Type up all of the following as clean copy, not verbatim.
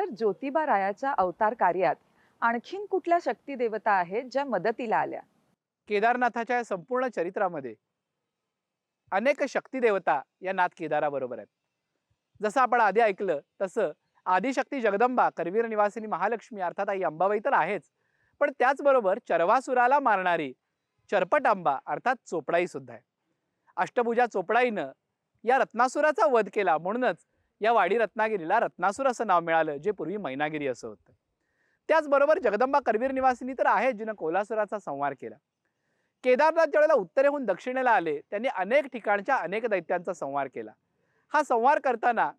ज्योतिबा रायाच्या अवतार कार्यात आणखीन कुठल्या शक्ती देवता आहेत ज्या मदतीला आल्या? केदारनाथाच्या या संपूर्ण चरित्रामध्ये अनेक शक्ती देवता या नाथ केदाराबरोबर आहेत. जसं आपण आधी ऐकलं तसं आदिशक्ती जगदंबा, करवीर निवासिनी महालक्ष्मी अर्थात आई अंबाबाई तर आहेच, पण त्याचबरोबर चरवासुराला मारणारी चरपटांबा अर्थात चोपडाई सुद्धा आहे. अष्टभुजा चोपडाईनं या रत्नासुराचा वध केला, म्हणूनच या वाडी रत्नागिरीला रत्नासुर असं नाव मिळालं, जे पूर्वी मैनागिरी असं होतं. त्याचबरोबर जगदंबा करवीर निवासिनी तर आहे, जिनं कोल्हासुराचा संहार केला. केदारनाथ ज्यावेळेला उत्तरेहून दक्षिणेला आले, त्यांनी अनेक ठिकाणच्या अनेक दैत्यांचा संहार केला. हा संहार करताना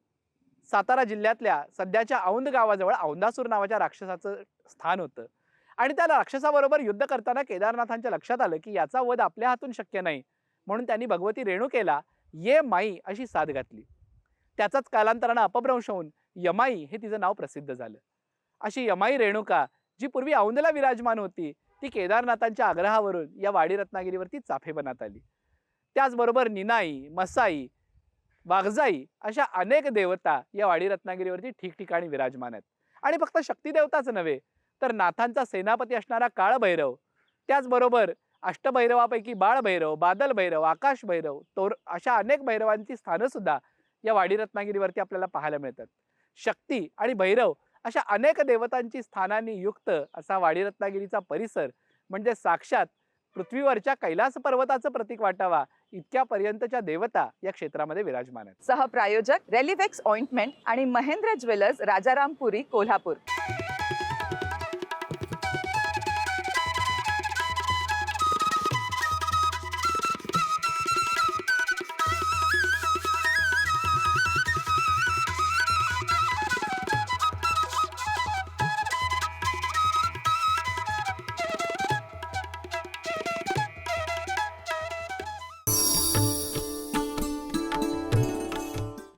सातारा जिल्ह्यातल्या सध्याच्या औंध गावाजवळ औंधासूर नावाच्या राक्षसाचं स्थान होतं आणि त्या राक्षसाबरोबर युद्ध करताना केदारनाथांच्या लक्षात आलं की याचा वध आपल्या हातून शक्य नाही, म्हणून त्यांनी भगवती रेणुकेला ये माई अशी साथ घातली. त्याचाच कालांतरानं अपभ्रंश होऊन यमाई हे तिचं नाव प्रसिद्ध झालं. अशी यमाई रेणुका जी पूर्वी औंधला विराजमान होती, ती केदारनाथांच्या आग्रहावरून या वाडी रत्नागिरीवरती चाफे बनात आली. त्याचबरोबर निनाई, मसाई, वाघजाई अशा अनेक देवता या वाडी रत्नागिरीवरती ठिकठिकाणी विराजमान आहेत. आणि फक्त शक्ती देवताच नव्हे, तर नाथांचा सेनापती असणारा काळभैरव, त्याचबरोबर अष्टभैरवापैकी बाळभैरव, बादल भैरव, आकाश भैरव, तोर अशा अनेक भैरवांची स्थानं सुद्धा या वाडी रत्नागिरीवरती आपल्याला पाहायला मिळतात. शक्ती आणि भैरव अशा अनेक देवतांची स्थानांनी युक्त असा वाडी रत्नागिरीचा परिसर म्हणजे साक्षात पृथ्वीवरच्या कैलास पर्वताचं प्रतीक वाटावा इतक्यापर्यंतच्या देवता या क्षेत्रामध्ये विराजमान आहेत. सहप्रायोजक रेलिवेक्स ऑइंटमेंट आणि महेंद्र ज्वेलर्स, राजारामपुरी, कोल्हापूर.